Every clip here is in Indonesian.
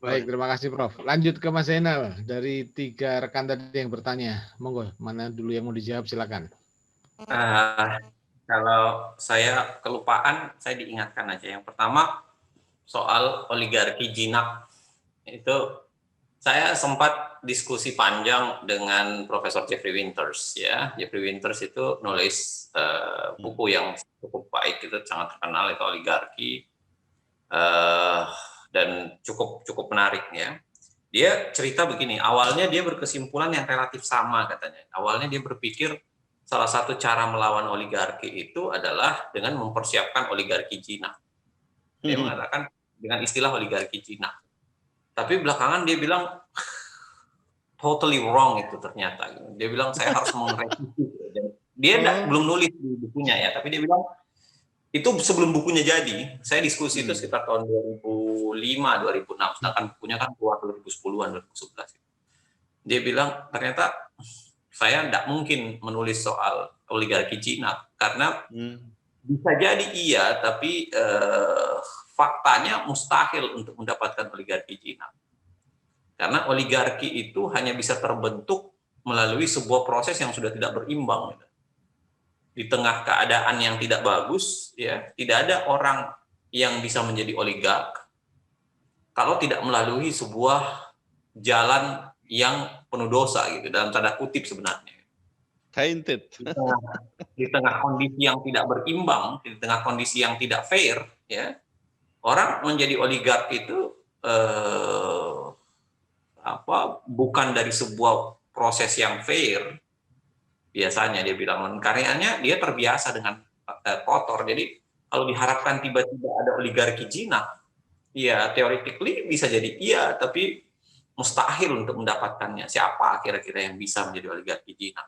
Baik, terima kasih Prof. Lanjut ke Mas Zainal. Dari 3 rekan tadi yang bertanya. Monggo, mana dulu yang mau dijawab, silakan. Kalau saya kelupaan, saya diingatkan aja. Yang pertama, soal oligarki jinak. Itu saya sempat diskusi panjang dengan Profesor Jeffrey Winters. Ya, Jeffrey Winters itu nulis buku yang cukup baik, itu sangat terkenal, itu oligarki. Dan cukup menarik ya. Dia cerita begini, awalnya dia berkesimpulan yang relatif sama katanya. Awalnya dia berpikir salah satu cara melawan oligarki itu adalah dengan mempersiapkan oligarki jinak. Dia mengatakan dengan istilah oligarki jinak. Tapi belakangan dia bilang totally wrong itu ternyata. Dia bilang saya harus merevisi. Dia belum nulis di bukunya ya, tapi dia bilang itu sebelum bukunya jadi. Saya diskusi itu sekitar tahun 2005, 2006. Sedangkan bukunya kan keluar 2010-an, 2011. Dia bilang ternyata saya tidak mungkin menulis soal oligarki Cina karena bisa jadi iya, tapi faktanya mustahil untuk mendapatkan oligarki Cina. Karena oligarki itu hanya bisa terbentuk melalui sebuah proses yang sudah tidak berimbang. Di tengah keadaan yang tidak bagus, ya, tidak ada orang yang bisa menjadi oligark kalau tidak melalui sebuah jalan yang penuh dosa gitu, dalam tanda kutip sebenarnya. Tainted. Di tengah kondisi yang tidak berimbang, di tengah kondisi yang tidak fair, ya, orang menjadi oligark itu bukan dari sebuah proses yang fair. Biasanya dia bilang, karyanya dia terbiasa dengan kotor. Jadi kalau diharapkan tiba-tiba ada oligarki jinak, ya theoretically bisa jadi iya, tapi mustahil untuk mendapatkannya. Siapa kira-kira yang bisa menjadi oligarki jinak?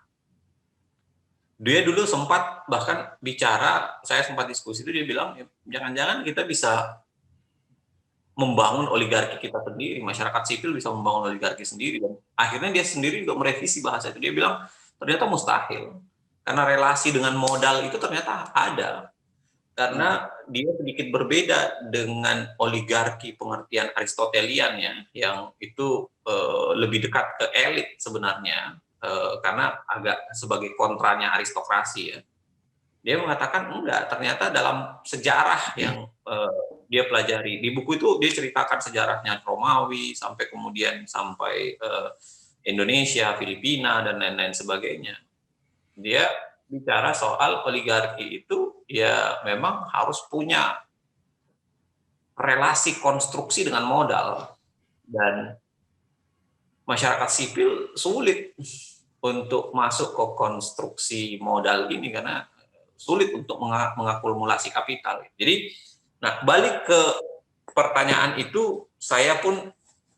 Dia dulu sempat bahkan bicara, saya sempat diskusi itu, dia bilang, jangan-jangan kita bisa membangun oligarki kita sendiri, masyarakat sipil bisa membangun oligarki sendiri. Dan akhirnya dia sendiri juga merevisi bahasa itu. Dia bilang, ternyata mustahil. Karena relasi dengan modal itu ternyata ada. Karena dia sedikit berbeda dengan oligarki pengertian Aristotelian ya, yang itu lebih dekat ke elit sebenarnya, karena agak sebagai kontranya aristokrasi ya. Dia mengatakan enggak, ternyata dalam sejarah yang dia pelajari, di buku itu dia ceritakan sejarahnya Romawi sampai Indonesia, Filipina, dan lain-lain sebagainya. Dia bicara soal oligarki itu ya memang harus punya relasi konstruksi dengan modal, dan masyarakat sipil sulit untuk masuk ke konstruksi modal ini karena sulit untuk mengakumulasi kapital. Jadi, nah balik ke pertanyaan itu, saya pun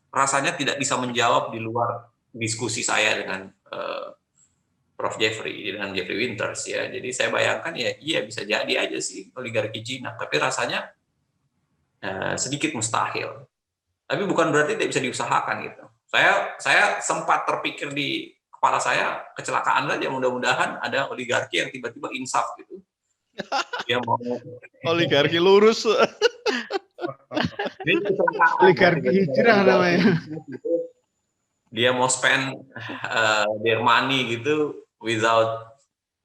rasanya tidak bisa menjawab di luar diskusi saya dengan Prof. Jeffrey Winters ya. Jadi saya bayangkan ya iya bisa jadi aja sih oligarki Cina, tapi rasanya sedikit mustahil. Tapi bukan berarti tidak bisa diusahakan gitu. Saya sempat terpikir di kepala saya, kecelakaan saja, mudah-mudahan ada oligarki yang tiba-tiba insaf gitu. Dia mau oligarki lurus. Oligarki hijrah namanya. Dia mau spend their money gitu without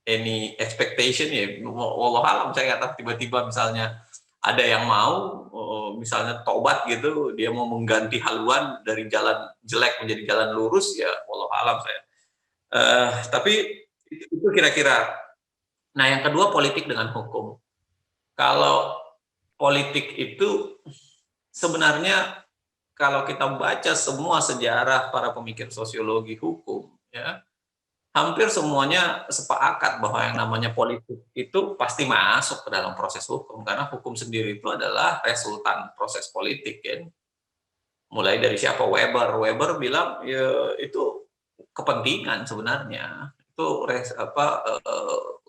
any expectation ya. Wallahu alam, saya nggak tahu, tiba-tiba misalnya ada yang mau misalnya tobat gitu, dia mau mengganti haluan dari jalan jelek menjadi jalan lurus ya, wallahu alam saya. Tapi itu kira-kira. Nah, yang kedua, politik dengan hukum. Kalau politik itu sebenarnya kalau kita baca semua sejarah para pemikir sosiologi hukum, ya, hampir semuanya sepakat bahwa yang namanya politik itu pasti masuk ke dalam proses hukum, karena hukum sendiri itu adalah resultan proses politik, kan. Mulai dari siapa? Weber bilang ya itu kepentingan sebenarnya, itu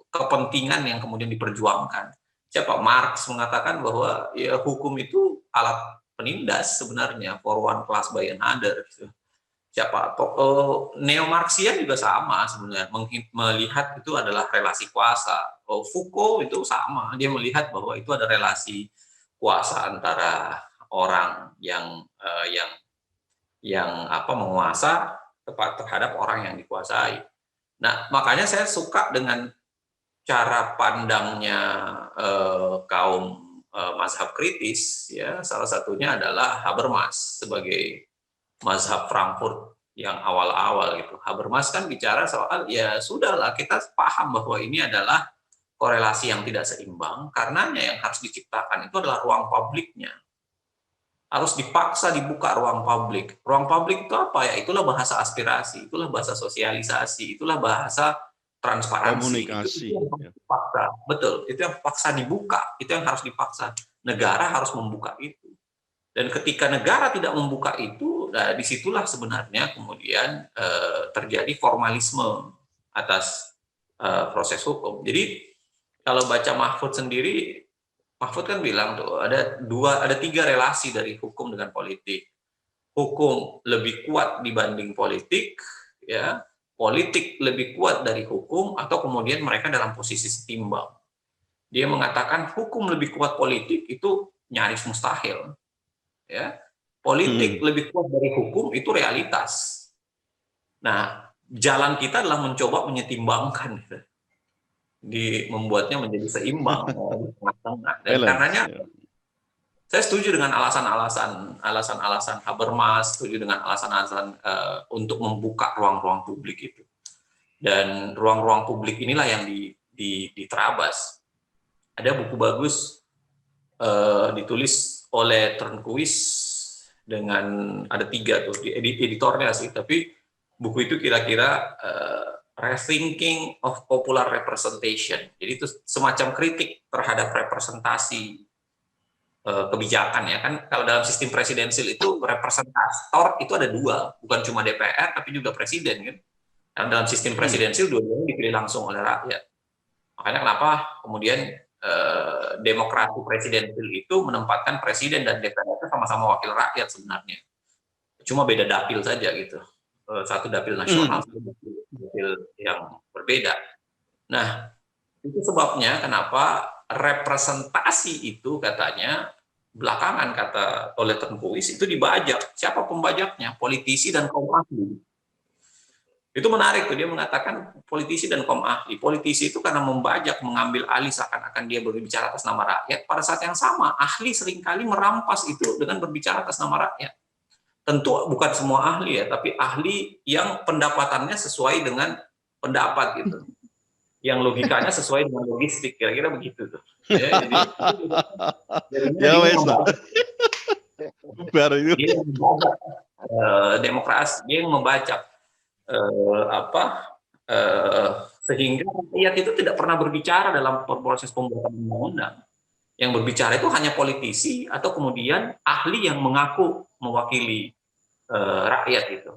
kepentingan yang kemudian diperjuangkan. Siapa? Marx mengatakan bahwa ya hukum itu alat penindas sebenarnya, for one class by another gitu. Siapa? Neo-Marxian juga sama sebenarnya, melihat itu adalah relasi kuasa. Foucault itu sama, dia melihat bahwa itu ada relasi kuasa antara orang yang menguasa terhadap orang yang dikuasai. Nah, makanya saya suka dengan cara pandangnya kaum mazhab kritis, ya. Salah satunya adalah Habermas sebagai mazhab Frankfurt yang awal-awal gitu. Habermas kan bicara soal, ya sudahlah, kita paham bahwa ini adalah korelasi yang tidak seimbang, karenanya yang harus diciptakan itu adalah ruang publiknya. Harus dipaksa dibuka ruang publik. Ruang publik itu apa ya? Itulah bahasa aspirasi, itulah bahasa sosialisasi, itulah bahasa transparansi. Komunikasi. Itu yang dipaksa. Betul, itu yang paksa dibuka, itu yang harus dipaksa. Negara harus membuka itu. Dan ketika negara tidak membuka itu, nah, disitulah sebenarnya kemudian terjadi formalisme atas proses hukum. Jadi kalau baca Mahfud sendiri, Mahfud kan bilang tuh ada 3 relasi dari hukum dengan politik. Hukum lebih kuat dibanding politik, ya. Politik lebih kuat dari hukum, atau kemudian mereka dalam posisi setimbang. Dia mengatakan hukum lebih kuat politik itu nyaris mustahil, ya. Politik lebih kuat dari hukum itu realitas. Nah, jalan kita adalah mencoba menyetimbangkan, gitu. Membuatnya menjadi seimbang di tengah-tengah. Dan karenanya saya setuju dengan alasan-alasan Habermas, setuju dengan alasan-alasan untuk membuka ruang-ruang publik itu. Dan ruang-ruang publik inilah yang diterabas. Ada buku bagus ditulis oleh Turnquist dengan ada 3 tuh editornya sih, tapi buku itu kira-kira Rethinking of Popular Representation. Jadi itu semacam kritik terhadap representasi kebijakan, ya kan. Kalau dalam sistem presidensil itu representator itu ada 2, bukan cuma DPR tapi juga presiden, kan. Dan dalam sistem presidensil dua-duanya dipilih langsung oleh rakyat. Makanya kenapa kemudian demokrasi presidensil itu menempatkan presiden dan DPR itu sama-sama wakil rakyat sebenarnya. Cuma beda dapil saja gitu. Satu dapil nasional, satu dapil yang berbeda. Nah, itu sebabnya kenapa representasi itu katanya belakangan, kata oleh Turnquist, itu dibajak. Siapa pembajaknya? Politisi dan kaum ahli. Itu menarik tuh, dia mengatakan politisi dan kaum ahli. Politisi itu karena membajak, mengambil alih seakan-akan dia berbicara atas nama rakyat. Pada saat yang sama, ahli seringkali merampas itu dengan berbicara atas nama rakyat. Tentu bukan semua ahli ya, tapi ahli yang pendapatannya sesuai dengan pendapat gitu, yang logikanya sesuai dengan logistik, kira-kira begitu tuh. Ya, dia membajak demokrasi, dia yang membajak sehingga rakyat itu tidak pernah berbicara dalam proses pembuatan undang-undang. Yang berbicara itu hanya politisi atau kemudian ahli yang mengaku mewakili rakyat itu.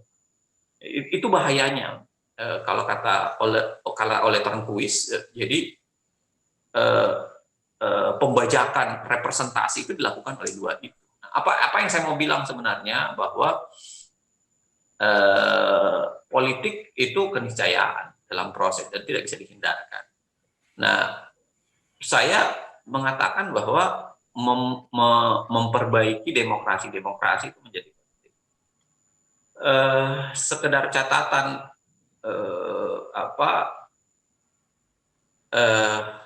Itu bahayanya kalau kata oleh Turnquist. Jadi pembajakan representasi itu dilakukan oleh 2 itu. Apa yang saya mau bilang sebenarnya bahwa politik itu keniscayaan dalam proses dan tidak bisa dihindarkan. Nah, saya mengatakan bahwa memperbaiki demokrasi itu menjadi penting. Sekedar catatan,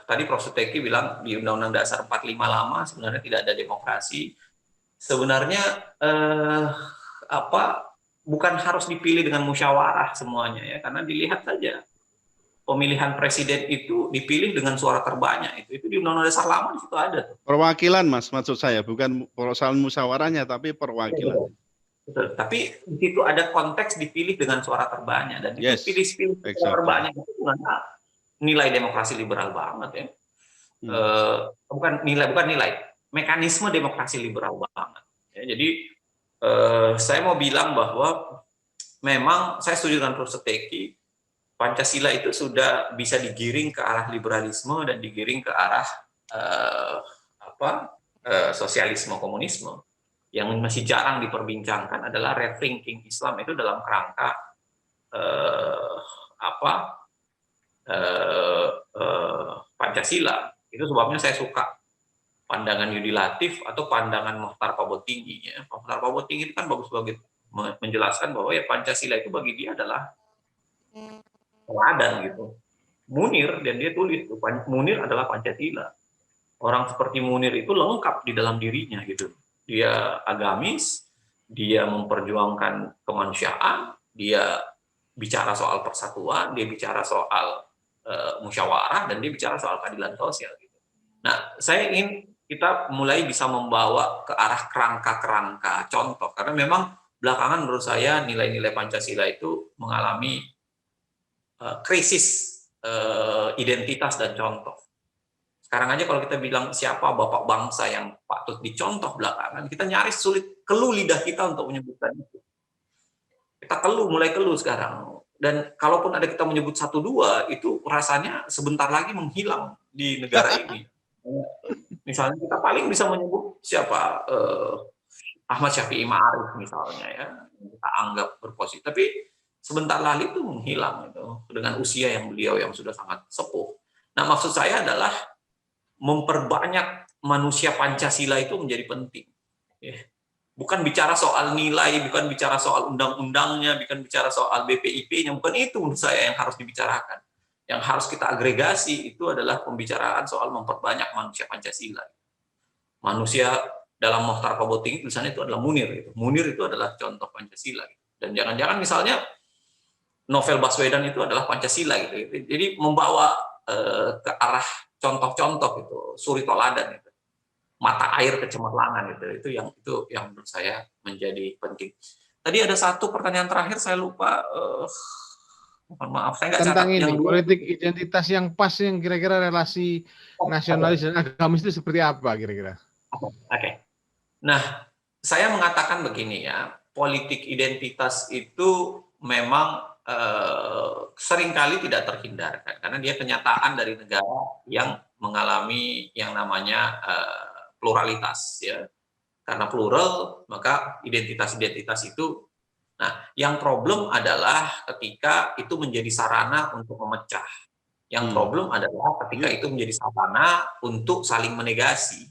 tadi Prof. Suteki bilang di Undang-Undang Dasar 45 lama sebenarnya tidak ada demokrasi. Sebenarnya bukan harus dipilih dengan musyawarah semuanya, ya, karena dilihat saja pemilihan presiden itu dipilih dengan suara terbanyak, itu di Undang-Undang Dasar lama di situ ada tuh. Perwakilan, Mas, maksud saya bukan soal musyawarahnya tapi perwakilan. Betul. Tapi di situ ada konteks dipilih dengan suara terbanyak, dan itu pilih suara terbanyak itu nilai demokrasi liberal banget, ya. Bukan nilai, mekanisme demokrasi liberal banget. Ya, jadi saya mau bilang bahwa memang saya setuju dengan Prof. Suteki, Pancasila itu sudah bisa digiring ke arah liberalisme dan digiring ke arah sosialisme komunisme. Yang masih jarang diperbincangkan adalah rethinking Islam itu dalam kerangka Pancasila. Itu sebabnya saya suka pandangan Yudi Latif atau pandangan Mokhtar Pabottinggi. Ya. Mokhtar Pabottinggi itu kan bagus menjelaskan bahwa ya Pancasila itu bagi dia adalah teladan gitu. Munir, dan dia tulis tuh, Munir adalah Pancasila. Orang seperti Munir itu lengkap di dalam dirinya gitu. Dia agamis, dia memperjuangkan kemanusiaan, dia bicara soal persatuan, dia bicara soal musyawarah, dan dia bicara soal keadilan sosial gitu. Nah, saya ingin kita mulai bisa membawa ke arah kerangka-kerangka contoh, karena memang belakangan menurut saya nilai-nilai Pancasila itu mengalami krisis identitas dan contoh. Sekarang aja kalau kita bilang siapa bapak bangsa yang patut dicontoh belakangan, kita nyaris sulit, keluh lidah kita untuk menyebutkan itu. Kita mulai keluh sekarang. Dan kalaupun ada kita menyebut 1-2, itu rasanya sebentar lagi menghilang di negara ini. Misalnya kita paling bisa menyebut siapa, Ahmad Syafi'i Ma'arif misalnya ya, kita anggap berposisi. Tapi sebentar lagi itu menghilang itu dengan usia yang beliau yang sudah sangat sepuh. Nah, maksud saya adalah memperbanyak manusia Pancasila itu menjadi penting. Bukan bicara soal nilai, bukan bicara soal undang-undangnya, bukan bicara soal BPIP-nya, bukan itu menurut saya yang harus dibicarakan. Yang harus kita agregasi itu adalah pembicaraan soal memperbanyak manusia Pancasila. Manusia dalam Mohtar Kaboting tulisannya itu adalah Munir. Gitu. Munir itu adalah contoh Pancasila. Gitu. Dan jangan-jangan misalnya novel Baswedan itu adalah Pancasila gitu. Jadi membawa ke arah contoh-contoh itu, suri toladan itu. Mata air kecemerlangan gitu. Itu yang menurut saya menjadi penting. Tadi ada satu pertanyaan terakhir saya lupa, mohon maaf saya nggak catat. Tentang ini yang politik identitas yang pas, yang kira-kira relasi nasionalis dan agamis itu seperti apa kira-kira? Oke. Nah, saya mengatakan begini ya, politik identitas itu memang seringkali tidak terhindarkan karena dia kenyataan dari negara yang mengalami yang namanya pluralitas ya. Karena plural, maka identitas-identitas itu. Nah, yang problem adalah ketika itu menjadi sarana untuk memecah. Yang problem adalah ketika itu menjadi sarana untuk saling menegasi.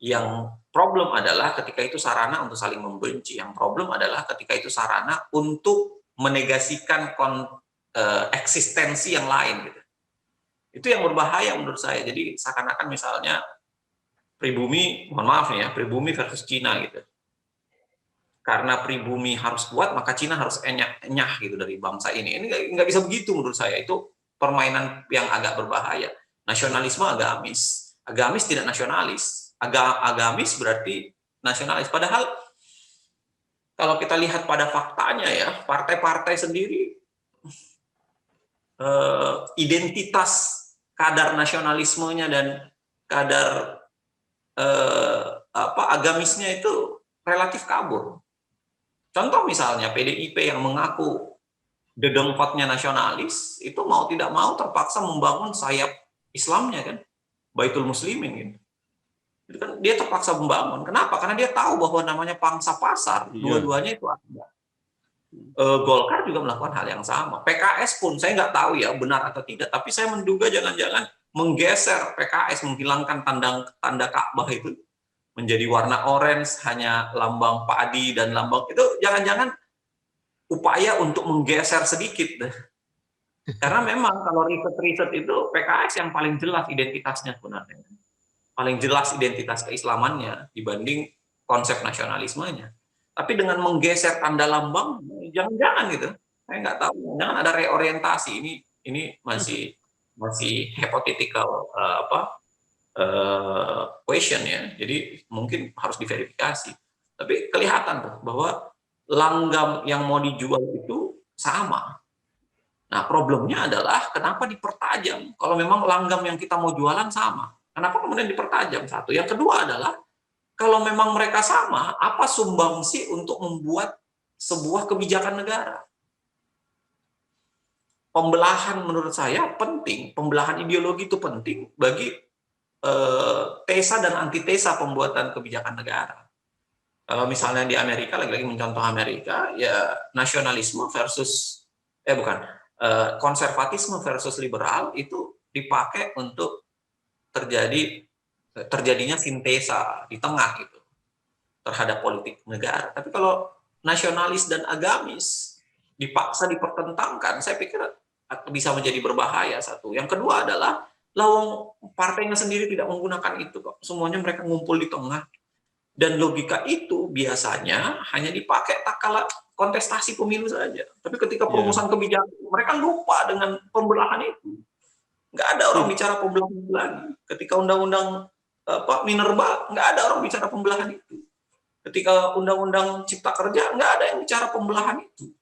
Yang problem adalah ketika itu sarana untuk saling membenci. Yang problem adalah ketika itu sarana untuk menegasikan eksistensi yang lain gitu. Itu yang berbahaya menurut saya. Jadi seakan-akan misalnya pribumi, mohon maaf nih ya, pribumi versus Cina gitu. Karena pribumi harus kuat, maka Cina harus enyah gitu dari bangsa ini. Ini nggak bisa begitu menurut saya. Itu permainan yang agak berbahaya. Nasionalisme agamis. Agamis tidak nasionalis. Agamis berarti nasionalis. Padahal kalau kita lihat pada faktanya ya, partai-partai sendiri identitas kadar nasionalismenya dan kadar agamisnya itu relatif kabur. Contoh misalnya PDIP yang mengaku dedengkotnya nasionalis, itu mau tidak mau terpaksa membangun sayap Islamnya kan, Baitul Muslimin gitu. Itu kan dia terpaksa membangun. Kenapa? Karena dia tahu bahwa namanya pangsa pasar, dua-duanya itu ada. Golkar juga melakukan hal yang sama. PKS pun saya nggak tahu ya benar atau tidak, tapi saya menduga jangan-jangan menggeser PKS, menghilangkan tanda Ka'bah itu menjadi warna orange, hanya lambang padi dan lambang itu jangan-jangan upaya untuk menggeser sedikit. Karena memang kalau riset itu PKS yang paling jelas identitasnya sebenarnya. Paling jelas identitas keislamannya dibanding konsep nasionalismenya. Tapi dengan menggeser tanda lambang, jangan-jangan gitu. Saya nggak tahu. Jangan ada reorientasi. Ini masih hypothetical question ya. Jadi mungkin harus diverifikasi. Tapi kelihatan tuh bahwa langgam yang mau dijual itu sama. Nah, problemnya adalah kenapa dipertajam? Kalau memang langgam yang kita mau jualan sama. Kenapa kemudian dipertajam? Satu. Yang kedua adalah, kalau memang mereka sama, apa sumbangsi untuk membuat sebuah kebijakan negara? Pembelahan menurut saya penting, pembelahan ideologi itu penting bagi tesa dan antitesa pembuatan kebijakan negara. Kalau misalnya di Amerika, lagi-lagi mencontoh Amerika, ya nasionalisme versus, konservatisme versus liberal itu dipakai untuk terjadinya sintesa di tengah gitu terhadap politik negara. Tapi kalau nasionalis dan agamis dipaksa dipertentangkan, saya pikir bisa menjadi berbahaya satu. Yang kedua adalah lawang partainya sendiri tidak menggunakan itu kok. Semuanya mereka ngumpul di tengah. Dan logika itu biasanya hanya dipakai tak kala kontestasi pemilu saja. Tapi ketika perumusan kebijakan, mereka lupa dengan pembelahan itu. Nggak ada orang bicara pembelahan lagi. Ketika undang-undang Minerba, nggak ada orang bicara pembelahan itu. Ketika undang-undang Cipta Kerja, nggak ada yang bicara pembelahan itu.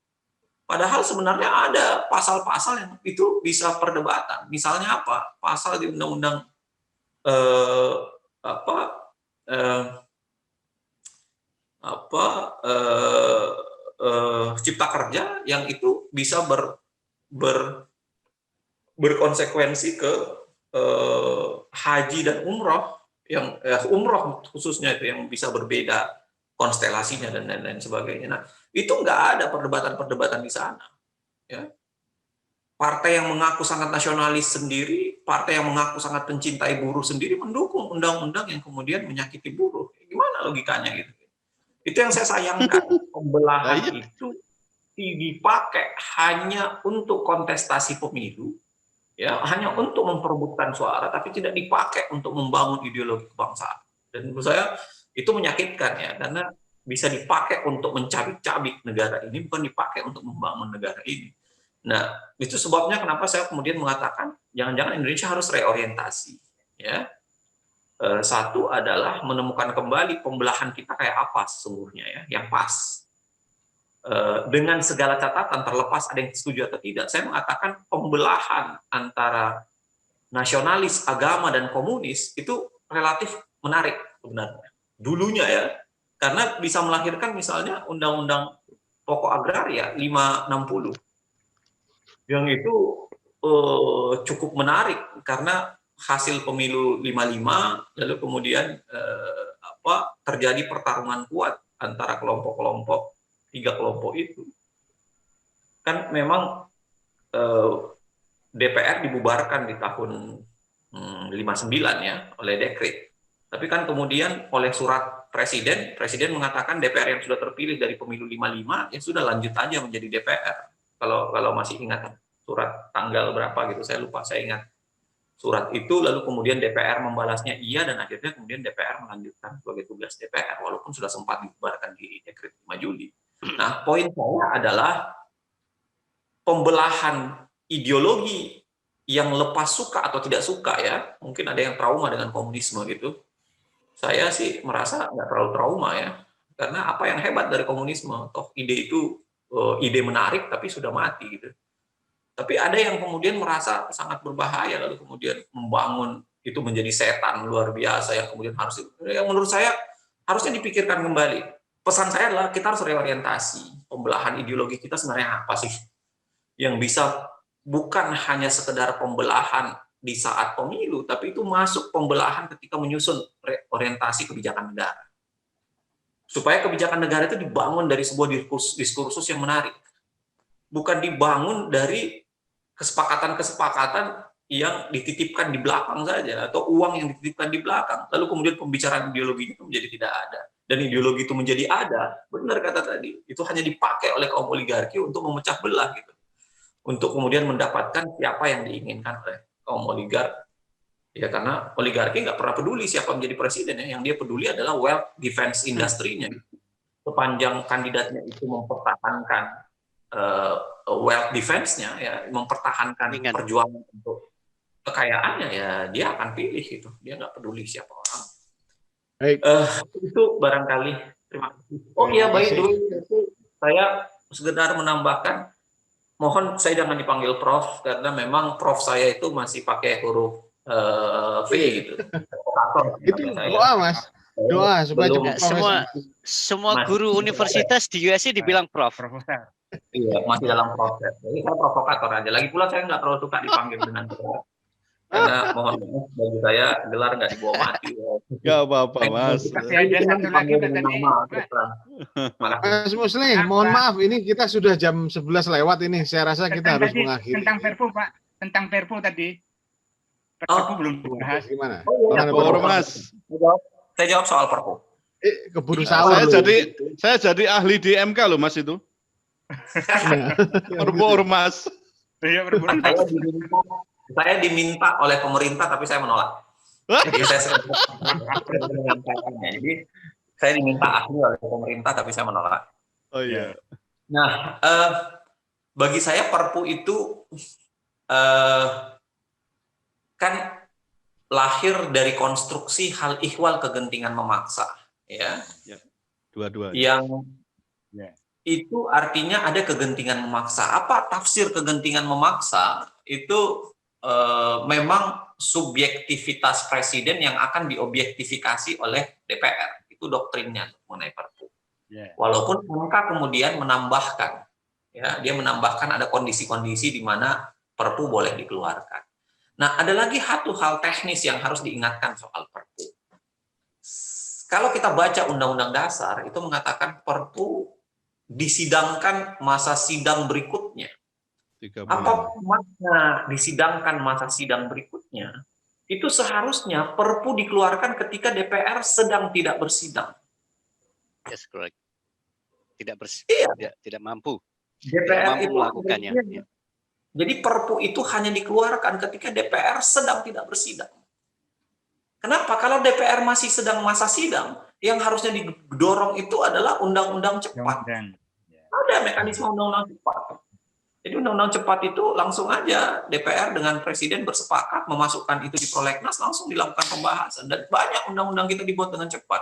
Padahal sebenarnya ada pasal-pasal yang itu bisa perdebatan. Misalnya apa? Pasal di undang-undang Cipta Kerja yang itu bisa berkonsekuensi ke haji dan umroh, yang umroh khususnya itu yang bisa berbeda konstelasinya dan lain-lain sebagainya. Nah, itu nggak ada perdebatan-perdebatan di sana. Ya. Partai yang mengaku sangat nasionalis sendiri, partai yang mengaku sangat pencintai buruh sendiri mendukung undang-undang yang kemudian menyakiti buruh. Gimana logikanya gitu? Itu yang saya sayangkan. Pembelahan itu dipakai hanya untuk kontestasi pemilu, ya, hanya untuk memperebutkan suara, tapi tidak dipakai untuk membangun ideologi kebangsaan. Dan menurut saya itu menyakitkan ya, karena bisa dipakai untuk mencabik-cabik negara ini, bukan dipakai untuk membangun negara ini. Nah, itu sebabnya kenapa saya kemudian mengatakan jangan-jangan Indonesia harus reorientasi. Ya, satu adalah menemukan kembali pembelahan kita kayak apa sesungguhnya ya, yang pas. Dengan segala catatan terlepas ada yang setuju atau tidak, saya mengatakan pembelahan antara nasionalis, agama dan komunis itu relatif menarik sebenarnya. Dulunya ya, karena bisa melahirkan misalnya undang-undang pokok agraria 560 yang itu cukup menarik karena hasil pemilu 55 lalu kemudian terjadi pertarungan kuat antara kelompok-kelompok, tiga kelompok itu. Kan memang DPR dibubarkan di tahun 59 ya oleh dekret. Tapi kan kemudian oleh surat presiden mengatakan DPR yang sudah terpilih dari pemilu 55 ya sudah lanjut aja menjadi DPR. Kalau masih ingat surat tanggal berapa gitu, saya lupa, saya ingat surat itu, lalu kemudian DPR membalasnya iya, dan akhirnya kemudian DPR melanjutkan sebagai tugas DPR, walaupun sudah sempat dibubarkan di dekret 5 Juli. Nah, poin saya adalah pembelahan ideologi yang lepas suka atau tidak suka ya, mungkin ada yang trauma dengan komunisme gitu. Saya sih merasa nggak terlalu trauma ya, karena apa yang hebat dari komunisme? Toh ide itu ide menarik tapi sudah mati gitu. Tapi ada yang kemudian merasa sangat berbahaya lalu kemudian membangun itu menjadi setan luar biasa yang kemudian harus, yang menurut saya harusnya dipikirkan kembali. Pesan saya adalah kita harus reorientasi. Pembelahan ideologi kita sebenarnya apa sih? Yang bisa bukan hanya sekedar pembelahan di saat pemilu, tapi itu masuk pembelahan ketika menyusun orientasi kebijakan negara. Supaya kebijakan negara itu dibangun dari sebuah diskursus yang menarik. Bukan dibangun dari kesepakatan-kesepakatan yang dititipkan di belakang saja, atau uang yang dititipkan di belakang, lalu kemudian pembicaraan ideologi itu menjadi tidak ada. Dan ideologi itu menjadi ada, benar kata tadi, itu hanya dipakai oleh kaum oligarki untuk memecah belah gitu. Untuk kemudian mendapatkan siapa yang diinginkan oleh kaum oligarki. Ya, karena oligarki nggak pernah peduli siapa menjadi presiden ya, yang dia peduli adalah wealth defense industry-nya. Sepanjang kandidatnya itu mempertahankan wealth defense-nya, ya, mempertahankan perjuangan untuk kekayaannya, ya dia akan pilih itu. Dia nggak peduli siapa orang. Itu barangkali. Terima kasih. Oh iya, baik dulu. Saya sekedar menambahkan, mohon saya jangan dipanggil Prof, karena memang Prof saya itu masih pakai huruf V gitu. Itu doa Mas. Doa supaya semua guru universitas di USA dibilang Prof. Iya, masih dalam proses. Jadi saya provokator aja. Lagi pula saya nggak terlalu suka dipanggil dengan gelar. Karena mohon maaf, bagi saya gelar nggak dibawa mati. Nggak apa-apa, Mas. Ada satu lagi Mas Muslim, mohon maaf, ini kita sudah jam 11 lewat ini. Saya rasa kita harus mengakhiri. Tentang Perpu, Pak. Tentang Perpu tadi. Perpu belum dibahas. Gimana? Mas. Saya jawab soal Perpu. Keburu Nah, sahur. Saya jadi ahli di MK loh Mas itu. Perpu ormas. Iya, berburu. Saya diminta oleh pemerintah tapi saya menolak. Jadi saya menyampaikannya. Jadi saya diminta ahli oleh pemerintah tapi saya menolak. Oh iya. Nah, bagi saya Perpu itu kan lahir dari konstruksi hal ihwal kegentingan memaksa, ya. Dua-dua. Yang itu artinya ada kegentingan memaksa. Apa tafsir kegentingan memaksa? Itu memang subjektivitas presiden yang akan diobjektifikasi oleh DPR. Itu doktrinnya mengenai Perpu. Walaupun MK kemudian menambahkan, ya, dia menambahkan ada kondisi-kondisi di mana Perpu boleh dikeluarkan. Nah, ada lagi satu hal teknis yang harus diingatkan soal Perpu. Kalau kita baca Undang-Undang Dasar, itu mengatakan Perpu disidangkan masa sidang berikutnya. Apa makna disidangkan masa sidang berikutnya? Itu seharusnya Perpu dikeluarkan ketika DPR sedang tidak bersidang. Yes, correct. Tidak mampu. DPR mampu itu melakukannya. Ya. Jadi Perpu itu hanya dikeluarkan ketika DPR sedang tidak bersidang. Kenapa? Kalau DPR masih sedang masa sidang, yang harusnya didorong itu adalah undang-undang cepat. Ada mekanisme undang-undang cepat. Jadi undang-undang cepat itu langsung aja DPR dengan Presiden bersepakat memasukkan itu di prolegnas, langsung dilakukan pembahasan. Dan banyak undang-undang kita dibuat dengan cepat.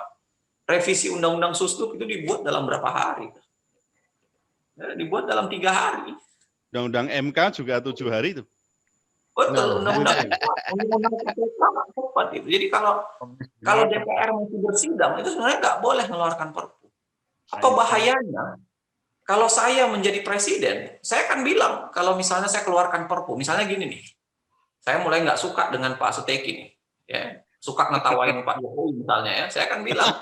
Revisi undang-undang Susduk itu dibuat dalam berapa hari? Dibuat dalam 3 hari. Undang-undang MK juga 7 hari itu. Betul, undang-undang cepat itu. Jadi kalau DPR masih bersidang, itu sebenarnya nggak boleh mengeluarkan Perpu. Apa bahayanya? Kalau saya menjadi presiden, saya akan bilang, kalau misalnya saya keluarkan Perpu, misalnya gini nih, saya mulai nggak suka dengan Pak Suteki nih, ya, suka ngetawain Pak Jokowi misalnya, ya, saya akan bilang,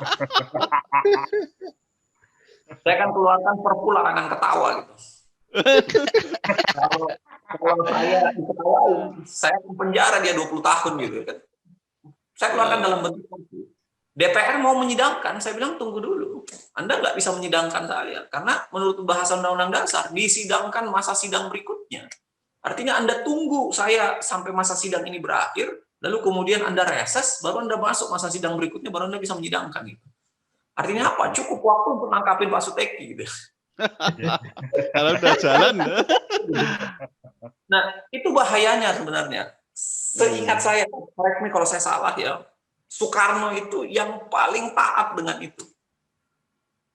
saya akan keluarkan Perpu larangan ketawa gitu. Kalau saya diketawain, saya akan penjara dia 20 tahun gitu kan. Saya keluarkan dalam bentuk Perpu. DPR mau menyidangkan, saya bilang tunggu dulu. Anda nggak bisa menyidangkan saya, karena menurut bahasa Undang-Undang Dasar, disidangkan masa sidang berikutnya. Artinya Anda tunggu saya sampai masa sidang ini berakhir, lalu kemudian Anda reses, baru Anda masuk masa sidang berikutnya, baru Anda bisa menyidangkan itu. Artinya apa? Cukup waktu untuk nangkapin Pak Suteki gitu. Kalau udah jalan. Nah, itu bahayanya sebenarnya. Seingat saya, correct me kalau saya salah ya, Soekarno itu yang paling taat dengan itu.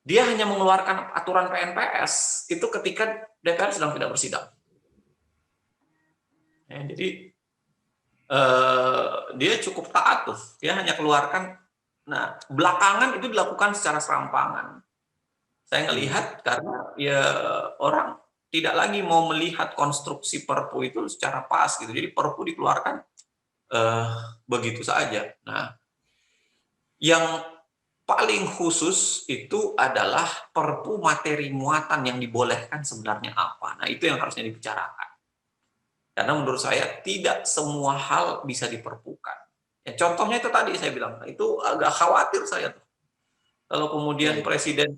Dia hanya mengeluarkan aturan PNPS itu ketika DPR sedang tidak bersidang. Ya, jadi dia cukup taat tuh. Dia hanya keluarkan. Nah, belakangan itu dilakukan secara serampangan. Saya ngelihat karena ya orang tidak lagi mau melihat konstruksi Perpu itu secara pas gitu. Jadi Perpu dikeluarkan begitu saja. Nah, yang paling khusus itu adalah Perpu materi muatan yang dibolehkan sebenarnya apa. Nah, itu yang harusnya dibicarakan. Karena menurut saya tidak semua hal bisa diperpukan. Ya, contohnya itu tadi saya bilang, itu agak khawatir saya tuh. Kalau kemudian Presiden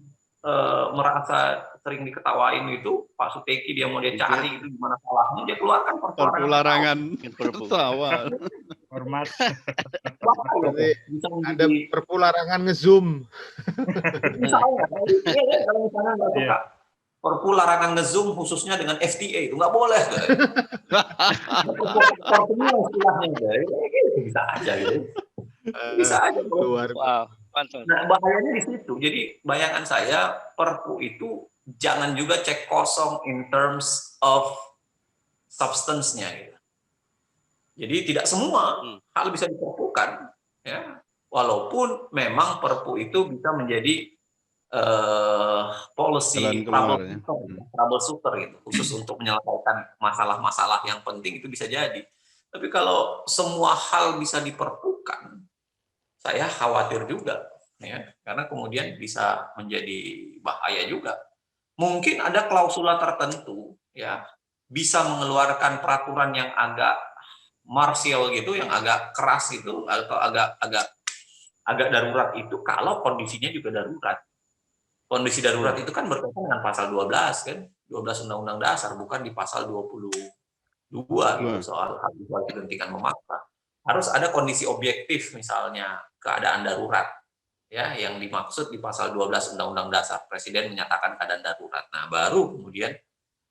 merasa sering diketawain itu, Pak Suteki dia mau dia cari itu gimana salahnya, dia keluarkan Perpu larangan ketawa. Hormat. Ada Perpu larangan nge-zoom. Misalnya, kalau misalnya nggak suka Perpu larangan nge-zoom khususnya dengan FTA itu nggak boleh. Perpunya istilahnya, bisa aja gitu. Bisa aja. Wow. Nah, bahayanya di situ. Jadi bayangan saya Perpu itu jangan juga cek kosong in terms of substance-nya. Gitu. Jadi tidak semua hal bisa diperpukan, ya. Walaupun memang Perpu itu bisa menjadi policy troubleshooter gitu, khusus untuk menyelesaikan masalah-masalah yang penting itu bisa jadi. Tapi kalau semua hal bisa diperpukan, saya khawatir juga, ya, karena kemudian bisa menjadi bahaya juga. Mungkin ada klausula tertentu, ya, bisa mengeluarkan peraturan yang agak martial gitu, yang agak keras gitu, atau agak agak darurat itu kalau kondisinya juga darurat. Kondisi darurat itu kan berkaitan dengan pasal 12 kan, 12 Undang-Undang Dasar, bukan di pasal 22 gitu soal kegentingan memaksa. Harus ada kondisi objektif misalnya keadaan darurat ya yang dimaksud di pasal 12 Undang-Undang Dasar. Presiden menyatakan keadaan darurat. Nah, baru kemudian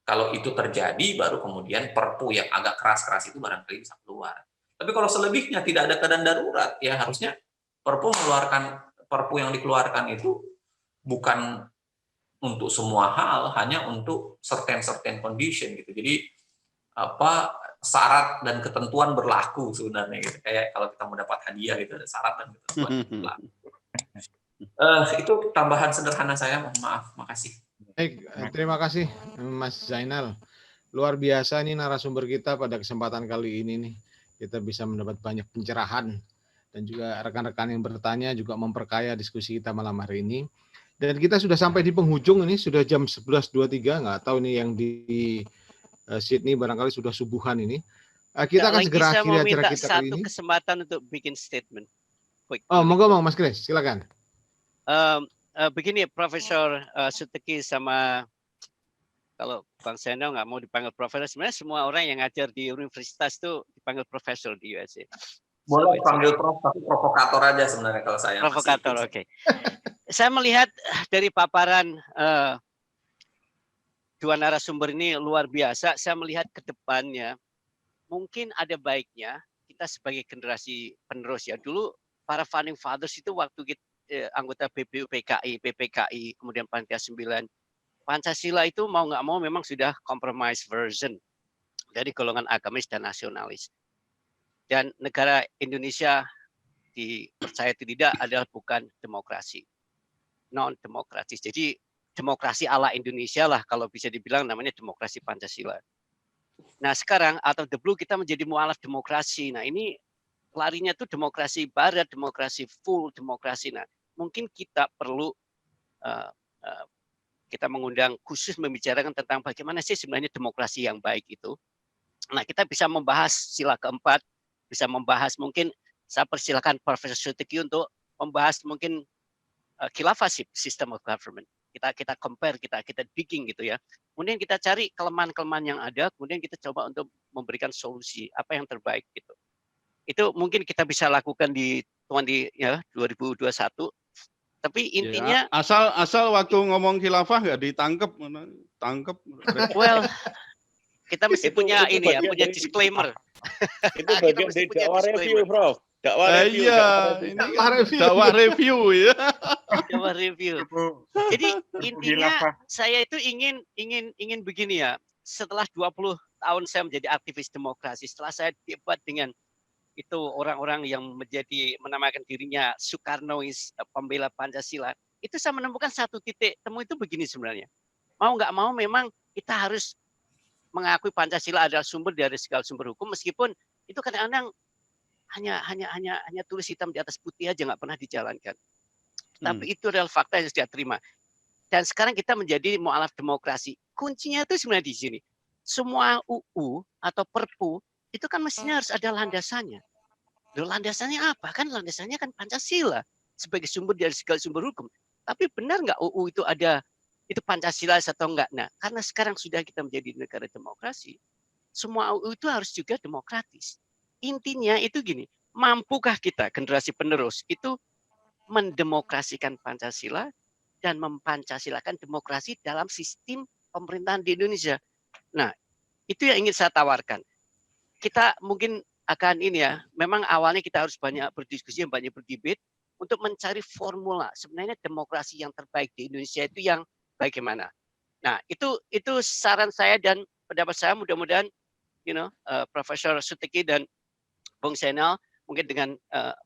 kalau itu terjadi baru kemudian Perpu yang agak keras-keras itu barangkali bisa keluar. Tapi kalau selebihnya tidak ada keadaan darurat ya harusnya Perpu yang dikeluarkan itu bukan untuk semua hal, hanya untuk certain condition gitu. Jadi syarat dan ketentuan berlaku sebenarnya gitu. Kayak kalau kita mau dapat hadiah gitu ada syarat dan ketentuan berlaku. Itu tambahan sederhana saya, mohon maaf, makasih. Baik, terima kasih Mas Zainal. Luar biasa nih narasumber kita pada kesempatan kali ini nih. Kita bisa mendapat banyak pencerahan dan juga rekan-rekan yang bertanya juga memperkaya diskusi kita malam hari ini. Dan kita sudah sampai di penghujung ini, sudah jam 11.23, nggak tahu nih yang di Sydney barangkali sudah subuhan ini. Kita akan segera akhiri acara kita kali ini. Satu kesempatan untuk bikin statement. Quick. Oh, monggo Mas Kris, silakan. Begini, Profesor Suteki sama kalau Bang Zainal nggak mau dipanggil profesor, sebenarnya semua orang yang ngajar di universitas itu dipanggil profesor di USA. Boleh panggil prof, tapi provokator aja sebenarnya kalau saya. Provokator, oke. Saya melihat dari paparan dua narasumber ini luar biasa. Saya melihat ke depannya, mungkin ada baiknya kita sebagai generasi penerus ya. Dulu para founding fathers itu waktu kita anggota BPU, PPKI, kemudian Panitia 9, Pancasila itu mau nggak mau memang sudah compromise version dari golongan agamis dan nasionalis. Dan negara Indonesia dipercaya tidak adalah bukan demokrasi, non demokratis. Jadi demokrasi ala Indonesia lah kalau bisa dibilang namanya demokrasi Pancasila. Nah sekarang out of the blue kita menjadi mualaf demokrasi. Nah ini larinya tuh demokrasi barat, demokrasi full demokrasi. Nah mungkin kita perlu kita mengundang khusus membicarakan tentang bagaimana sih sebenarnya demokrasi yang baik itu. Nah kita bisa membahas sila keempat, bisa membahas mungkin saya persilakan Profesor Suteki untuk membahas mungkin khilafah system of government. Kita compare, kita digging gitu ya. Kemudian kita cari kelemahan-kelemahan yang ada, kemudian kita coba untuk memberikan solusi apa yang terbaik gitu. Itu mungkin kita bisa lakukan di 2021. Tapi intinya ya, asal waktu ngomong khilafah nggak ditangkep. Well, kita mesti punya punya disclaimer. Itu bagian dari dakwah review, Prof. Dakwah review. Dakwah review ya. Dakwah review. Jadi intinya saya itu ingin begini ya. Setelah 20 tahun saya menjadi aktivis demokrasi, setelah saya debat dengan itu orang-orang yang menamakan dirinya Soekarnois, pembela Pancasila, itu saya menemukan satu titik temu itu begini sebenarnya. Mau nggak mau memang kita harus mengakui Pancasila adalah sumber dari segala sumber hukum, meskipun itu kadang-kadang hanya tulis hitam di atas putih aja nggak pernah dijalankan. Tapi itu adalah fakta yang harus dia terima. Dan sekarang kita menjadi mualaf demokrasi. Kuncinya itu sebenarnya di sini. Semua UU atau Perpu itu kan mestinya harus ada landasannya. Landasannya apa? Kan landasannya kan Pancasila sebagai sumber dari segala sumber hukum. Tapi benar nggak UU itu ada itu Pancasila atau enggak? Nah, karena sekarang sudah kita menjadi negara demokrasi, semua UU itu harus juga demokratis. Intinya itu gini, mampukah kita generasi penerus itu mendemokrasikan Pancasila dan mempancasilakan demokrasi dalam sistem pemerintahan di Indonesia? Nah, itu yang ingin saya tawarkan. Kita mungkin akan memang awalnya kita harus banyak berdiskusi, banyak berdebat untuk mencari formula sebenarnya demokrasi yang terbaik di Indonesia itu yang bagaimana. Nah, itu saran saya dan pendapat saya, mudah-mudahan Profesor Suteki dan Bung Zainal mungkin dengan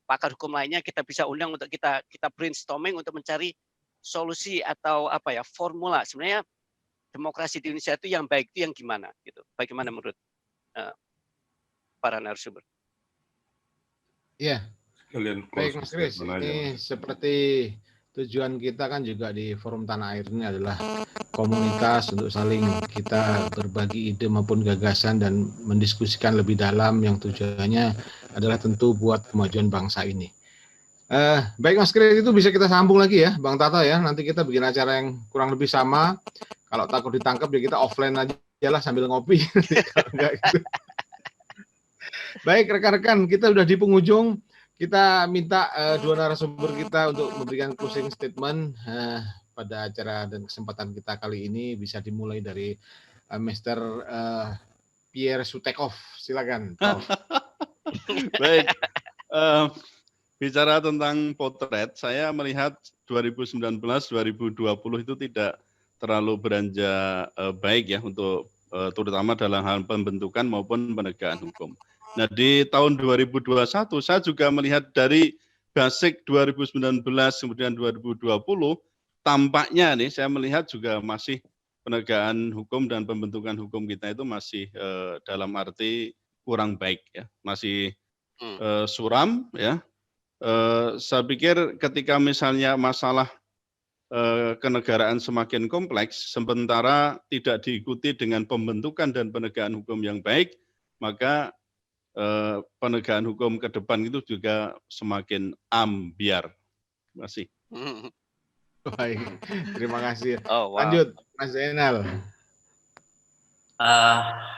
pakar hukum lainnya kita bisa undang untuk kita brainstorming untuk mencari solusi atau formula sebenarnya demokrasi di Indonesia itu yang baik itu yang gimana gitu. Bagaimana menurut para narasumber? Iya. Baik Mas Kris, ini seperti tujuan kita kan juga di Forum Tanah Air ini adalah komunitas untuk saling kita berbagi ide maupun gagasan dan mendiskusikan lebih dalam yang tujuannya adalah tentu buat kemajuan bangsa ini. Baik Mas Kri, itu bisa kita sambung lagi ya Bang Tata ya. Nanti kita bikin acara yang kurang lebih sama. Kalau takut ditangkap ya kita offline aja lah sambil ngopi. Kalau enggak gitu. Baik rekan-rekan, kita udah di penghujung. Kita minta dua narasumber kita untuk memberikan closing statement pada acara dan kesempatan kita kali ini. Bisa dimulai dari Mr. Pierre Sutekov. Silakan. Baik. Bicara tentang potret, saya melihat 2019-2020 itu tidak terlalu beranjak baik ya untuk terutama dalam hal pembentukan maupun penegakan hukum. Nah di tahun 2021 saya juga melihat dari basic 2019 kemudian 2020 tampaknya nih saya melihat juga masih penegakan hukum dan pembentukan hukum kita itu masih dalam arti kurang baik ya, masih suram ya. Saya pikir ketika misalnya masalah kenegaraan semakin kompleks, sementara tidak diikuti dengan pembentukan dan penegakan hukum yang baik, maka penegakan hukum ke depan itu juga semakin ambiar. Terima kasih. Baik, terima kasih. Oh, wow. Lanjut, Mas Zainal.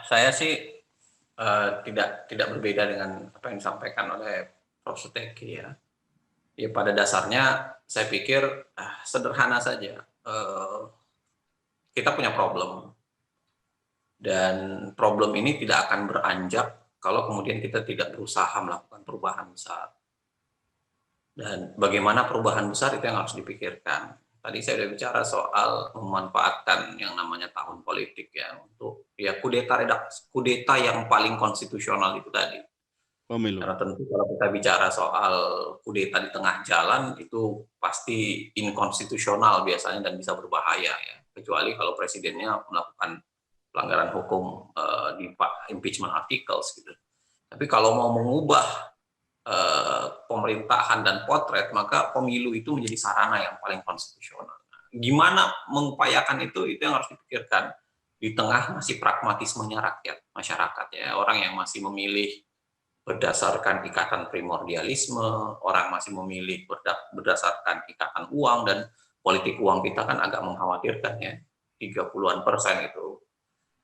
Saya sih tidak berbeda dengan apa yang disampaikan oleh Prof. Suteki ya. Ya pada dasarnya saya pikir sederhana saja. Kita punya problem dan problem ini tidak akan beranjak kalau kemudian kita tidak berusaha melakukan perubahan besar. Dan bagaimana perubahan besar itu yang harus dipikirkan. Tadi saya sudah bicara soal memanfaatkan yang namanya tahun politik ya untuk ya kudeta yang paling konstitusional itu tadi. Pemilu. Karena tentu kalau kita bicara soal kudeta di tengah jalan itu pasti inkonstitusional biasanya dan bisa berbahaya ya. Kecuali kalau presidennya melakukan pelanggaran hukum di impeachment articles gitu. Tapi kalau mau mengubah pemerintahan dan potret, maka pemilu itu menjadi sarana yang paling konstitusional. Gimana mengupayakan itu yang harus dipikirkan di tengah masih pragmatismenya masyarakat ya, orang yang masih memilih berdasarkan ikatan primordialisme, orang masih memilih berdasarkan ikatan uang, dan politik uang kita kan agak mengkhawatirkan ya, 30-an% itu.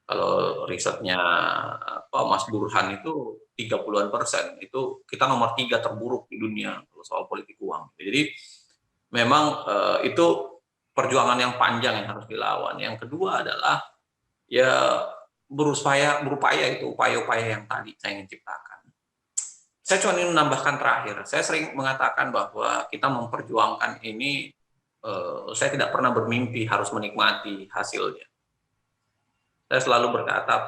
Kalau risetnya Mas Burhan itu 30-an% itu kita nomor 3 terburuk di dunia soal politik uang. Jadi memang itu perjuangan yang panjang yang harus dilawan. Yang kedua adalah ya berupaya itu upaya-upaya yang tadi saya ingin ciptakan. Saya cuma ingin menambahkan terakhir. Saya sering mengatakan bahwa kita memperjuangkan ini, saya tidak pernah bermimpi harus menikmati hasilnya. Saya selalu berkata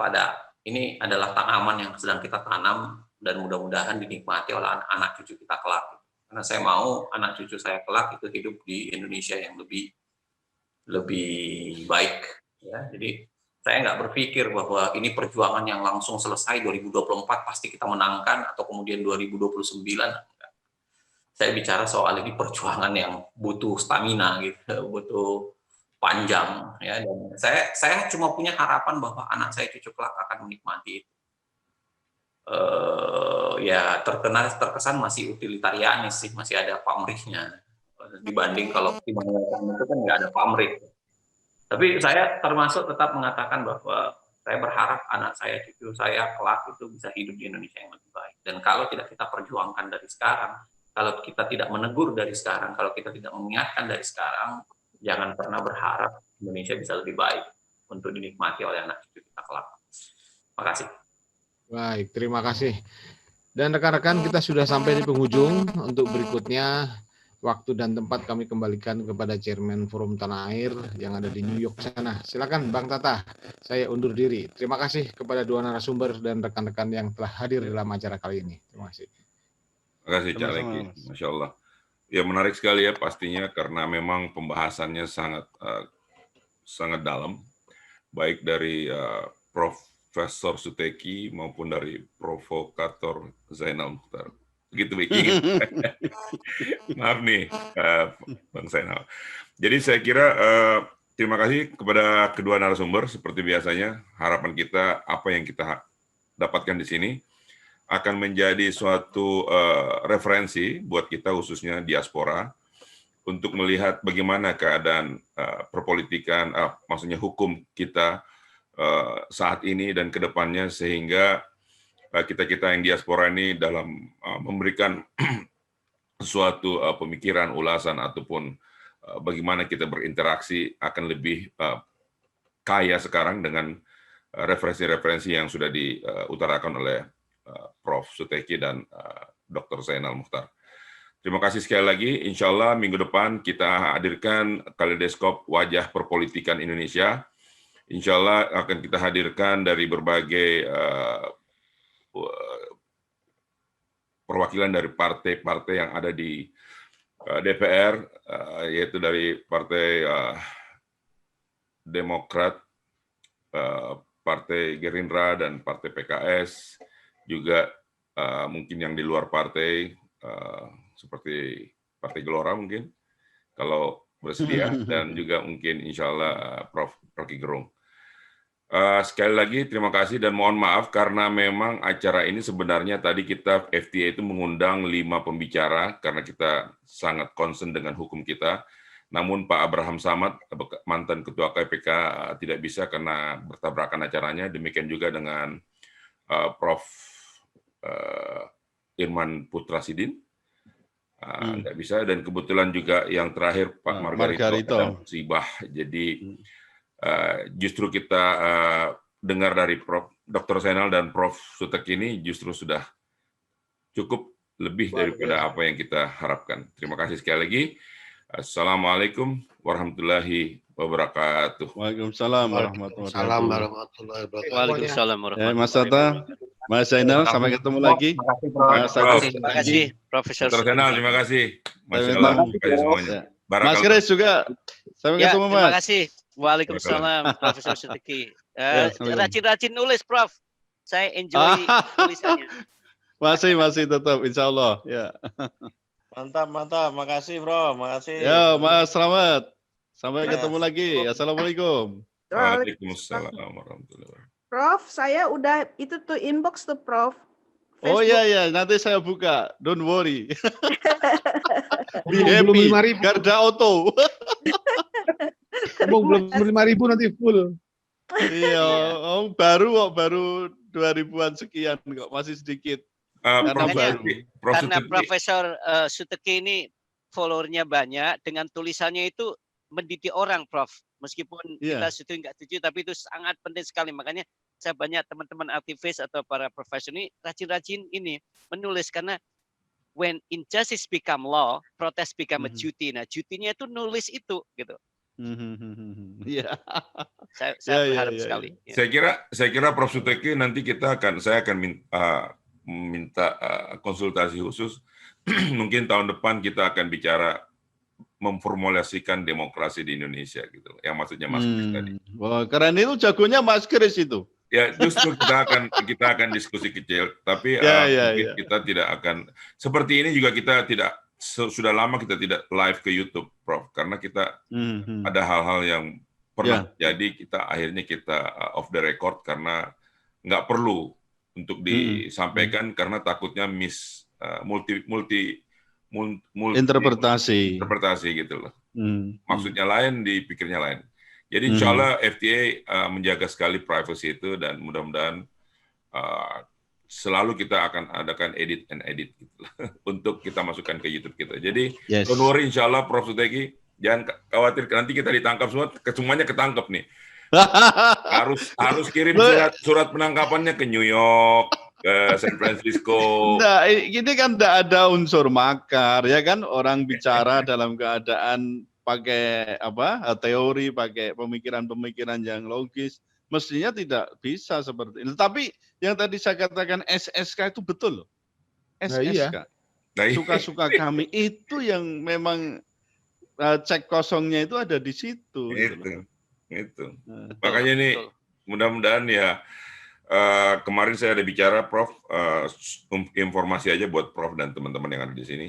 ini adalah tanaman yang sedang kita tanam dan mudah-mudahan dinikmati oleh anak cucu kita kelak. Karena saya mau anak cucu saya kelak itu hidup di Indonesia yang lebih baik. Ya, jadi saya nggak berpikir bahwa ini perjuangan yang langsung selesai 2024 pasti kita menangkan atau kemudian 2029. Saya bicara soal ini perjuangan yang butuh stamina gitu, butuh panjang ya, dan saya cuma punya harapan bahwa anak saya cucu kelak akan menikmati itu. Ya terkesan masih utilitarianis sih, masih ada pamrihnya dibanding kalau di Bangladesh itu kan nggak ada pamrih. Tapi saya termasuk tetap mengatakan bahwa saya berharap anak saya, cucu saya kelak itu bisa hidup di Indonesia yang lebih baik. Dan kalau tidak kita perjuangkan dari sekarang, kalau kita tidak menegur dari sekarang, kalau kita tidak mengingatkan dari sekarang, jangan pernah berharap Indonesia bisa lebih baik untuk dinikmati oleh anak cucu kita kelak. Terima kasih. Baik, terima kasih. Dan rekan-rekan, kita sudah sampai di penghujung. Untuk berikutnya, waktu dan tempat kami kembalikan kepada Chairman Forum Tanah Air yang ada di New York sana. Silakan Bang Tata, saya undur diri. Terima kasih kepada dua narasumber dan rekan-rekan yang telah hadir dalam acara kali ini. Terima kasih. Terima kasih Cak Leki, Masya Allah. Ya menarik sekali ya pastinya karena memang pembahasannya sangat dalam, baik dari Profesor Suteki maupun dari Provokator Zainal Mukhtar. Gitu bikin. Maaf nih Bang Zainal. Jadi saya kira terima kasih kepada kedua narasumber. Seperti biasanya harapan kita apa yang kita dapatkan di sini akan menjadi suatu referensi buat kita khususnya diaspora untuk melihat bagaimana keadaan perpolitikan, maksudnya hukum kita saat ini dan ke depannya, sehingga kita-kita yang diaspora ini dalam memberikan suatu pemikiran, ulasan, ataupun bagaimana kita berinteraksi akan lebih kaya sekarang dengan referensi-referensi yang sudah diutarakan oleh Prof. Suteki dan Dr. Zainal Mukhtar. Terima kasih sekali lagi. Insya Allah minggu depan kita hadirkan kaleidoskop wajah perpolitikan Indonesia. Insya Allah akan kita hadirkan dari berbagai perwakilan dari partai-partai yang ada di DPR, yaitu dari Partai Demokrat, Partai Gerindra, dan Partai PKS, juga mungkin yang di luar partai, seperti Partai Gelora mungkin, kalau bersedia, dan juga mungkin insya Allah Prof. Rocky Gerung. Sekali lagi terima kasih dan mohon maaf karena memang acara ini sebenarnya tadi kita FTA itu mengundang 5 pembicara karena kita sangat concern dengan hukum kita. Namun Pak Abraham Samad, mantan Ketua KPK, tidak bisa karena bertabrakan acaranya. Demikian juga dengan Prof. Irman Putrasidin, nggak bisa. Dan kebetulan juga yang terakhir Pak Margarito ada musibah. Jadi justru kita dengar dari Prof. Dr. Zainal dan Prof. Suteki ini justru sudah cukup lebih daripada apa yang kita harapkan. Terima kasih sekali lagi. Assalamualaikum warahmatullahi wabarakatuh. Waalaikumsalam warahmatullahi wabarakatuh. Waalaikumsalam warahmatullahi wabarakatuh. Mas Hatta, Mas Zainal, sampai ketemu lagi. Terima kasih, Profesor Dr. Zainal, terima kasih. Masya Allah, terima kasih semuanya. Mas Kris juga, sampai ketemu Mas. Terima kasih. Waalaikumsalam, Profesor Suteki. Rajin-rajin nulis, Prof. Saya enjoy tulisannya. Masih tetap, insya Allah. Ya. Mantap. Makasih, Bro. Makasih. Ya, Mas, selamat. Sampai ketemu lagi. Assalamualaikum. Waalaikumsalam warahmatullahi wabarakatuh. Prof, saya udah itu tuh inbox tuh, Prof. Facebook. Oh iya, nanti saya buka. Don't worry. Be belum happy. 5.000. Garda Auto. Belum 5.000 nanti full. Iya, baru 2000-an sekian kok, masih sedikit. Karena Profesor Suteki ini followernya banyak, dengan tulisannya itu mendidik orang, Prof. Meskipun kita setuju nggak setuju, tapi itu sangat penting sekali. Makanya saya banyak teman-teman aktivis atau para profesor ini rajin-rajin ini menulis, karena when injustice become law, protest become a duty. Nah, duty-nya itu nulis itu, gitu. Iya. Saya berharap sekali. Saya kira Prof. Suteki nanti saya akan minta konsultasi khusus. Mungkin tahun depan kita akan bicara memformulasikan demokrasi di Indonesia gitu. Yang maksudnya Mas Kris tadi. Wah, keren, itu jagonya Mas Kris itu. Ya, justru kita akan diskusi kecil, tapi mungkin kita tidak akan seperti ini juga. Kita tidak, sudah lama kita tidak live ke YouTube, Prof, karena kita ada hal-hal yang pernah jadi, akhirnya kita off the record karena nggak perlu untuk disampaikan karena takutnya multi interpretasi gitu loh. Maksudnya lain, dipikirnya lain. Jadi insya Allah FTA menjaga sekali privacy itu, dan mudah-mudahan selalu kita akan adakan edit gitu untuk kita masukkan ke YouTube kita. Jadi don't worry, insya Allah Prof. Suteki, jangan khawatir nanti kita ditangkap semua, semuanya ketangkep nih. harus kirim surat penangkapannya ke New York, ke San Francisco. Nah, ini kan tidak ada unsur makar, ya kan? Orang bicara dalam keadaan pakai teori, pakai pemikiran-pemikiran yang logis, mestinya tidak bisa seperti ini. Tapi yang tadi saya katakan SSK itu betul loh. SSK. Suka-suka kami itu yang memang cek kosongnya itu ada di situ. Itu. Makanya ini mudah-mudahan ya, kemarin saya ada bicara, Prof, informasi aja buat Prof dan teman-teman yang ada di sini.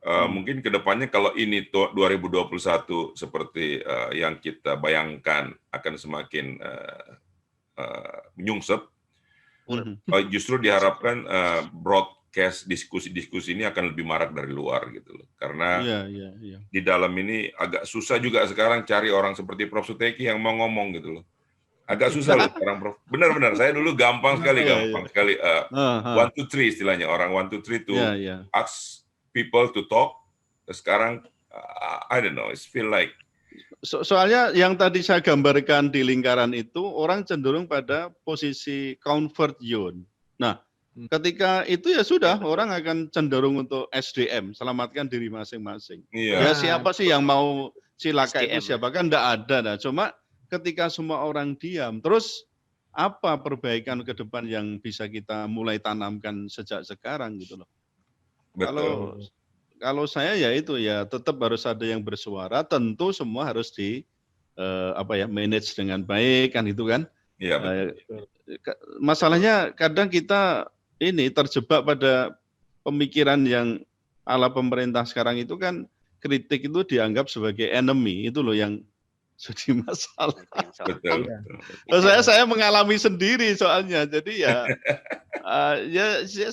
Mungkin kedepannya kalau ini 2021 seperti yang kita bayangkan akan semakin menyungsep, Justru diharapkan broadcast diskusi-diskusi ini akan lebih marak dari luar gitu loh. Karena di dalam ini agak susah juga sekarang cari orang seperti Prof. Suteki yang mau ngomong gitu loh. Agak susah loh sekarang, Prof. Benar-benar, saya dulu gampang sekali. 1, 2, 3 istilahnya, orang 1, 2, 3 to ask people to talk. Sekarang, I don't know, it feel like. Soalnya yang tadi saya gambarkan di lingkaran itu, orang cenderung pada posisi comfort zone. Nah, ketika itu ya sudah, orang akan cenderung untuk SDM, selamatkan diri masing-masing. Ya siapa sih yang mau cilaka itu siapa, kan enggak ada. Nah, cuma ketika semua orang diam, terus apa perbaikan ke depan yang bisa kita mulai tanamkan sejak sekarang gitu loh. Betul. Kalau saya ya itu ya tetap harus ada yang bersuara, tentu semua harus manage dengan baik kan itu kan. Iya. Masalahnya kadang kita ini terjebak pada pemikiran yang ala pemerintah sekarang itu kan, kritik itu dianggap sebagai enemy, itu loh yang jadi masalah. Betul. Saya mengalami sendiri soalnya, jadi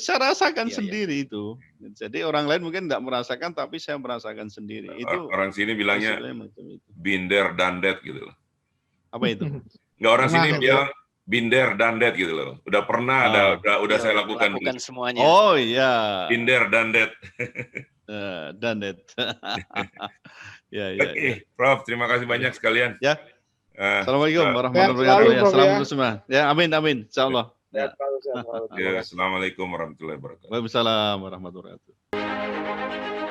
saya rasakan sendiri itu. Jadi orang lain mungkin tidak merasakan, tapi saya merasakan sendiri. Itu orang sini bilangnya binder dandet gitu loh. Apa itu? Enggak, orang sini bilang binder dandet gitu loh. Udah pernah udah saya lakukan semuanya. Oh iya. Binder dandet. Dandet. Oke, Prof, terima kasih banyak sekalian. Ya. Assalamualaikum warahmatullahi wabarakatuh. Assalamualaikum semua. Ya, amin. Insyaallah. Assalamualaikum warahmatullahi wabarakatuh. Waalaikumsalam warahmatullahi wabarakatuh.